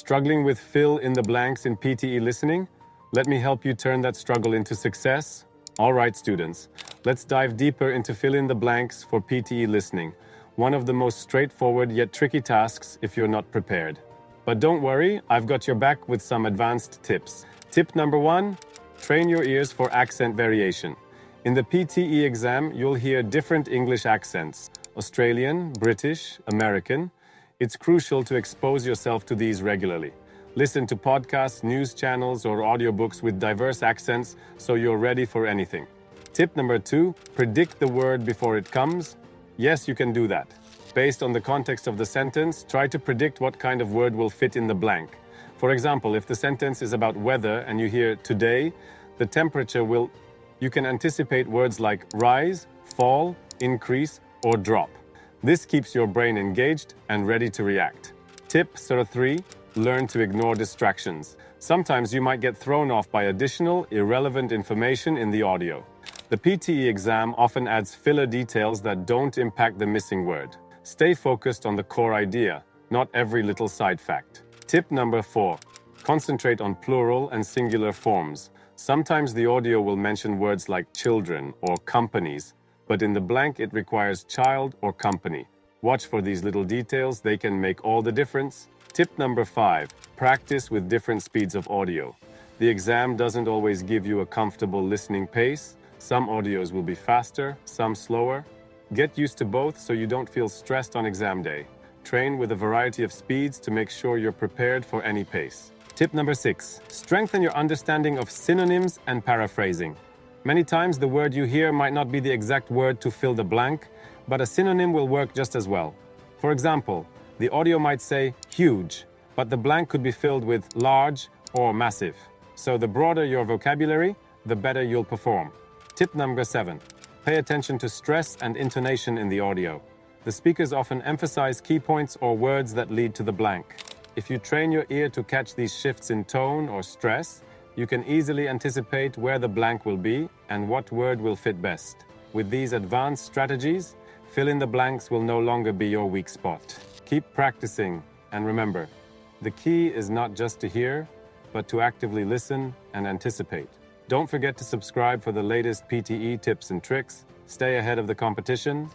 Struggling with fill in the blanks in PTE listening? Let me help you turn that struggle into success. All right, students, let's dive deeper into fill in the blanks for PTE listening, one of the most straightforward yet tricky tasks if you're not prepared. But don't worry, I've got your back with some advanced tips. Tip number 1, train your ears for accent variation. In the PTE exam, you'll hear different English accents: Australian, British, American. It's crucial to expose yourself to these regularly. Listen to podcasts, news channels, or audiobooks with diverse accents so you're ready for anything. Tip number 2, predict the word before it comes. Yes, you can do that. Based on the context of the sentence, try to predict what kind of word will fit in the blank. For example, if the sentence is about weather and you hear today, the temperature will... You can anticipate words like rise, fall, increase, or drop. This keeps your brain engaged and ready to react. Tip 3, learn to ignore distractions. Sometimes you might get thrown off by additional, irrelevant information in the audio. The PTE exam often adds filler details that don't impact the missing word. Stay focused on the core idea, not every little side fact. Tip number 4, concentrate on plural and singular forms. Sometimes the audio will mention words like children or companies, but in the blank it requires child or company. Watch for these little details, they can make all the difference. Tip number 5, practice with different speeds of audio. The exam doesn't always give you a comfortable listening pace. Some audios will be faster, some slower. Get used to both so you don't feel stressed on exam day. Train with a variety of speeds to make sure you're prepared for any pace. Tip number 6, strengthen your understanding of synonyms and paraphrasing. Many times the word you hear might not be the exact word to fill the blank, but a synonym will work just as well. For example, the audio might say huge, but the blank could be filled with large or massive. So the broader your vocabulary, the better you'll perform. Tip number 7, pay attention to stress and intonation in the audio. The speakers often emphasize key points or words that lead to the blank. If you train your ear to catch these shifts in tone or stress, you can easily anticipate where the blank will be and what word will fit best. With these advanced strategies, fill in the blanks will no longer be your weak spot. Keep practicing, and remember, the key is not just to hear, but to actively listen and anticipate. Don't forget to subscribe for the latest PTE tips and tricks. Stay ahead of the competition.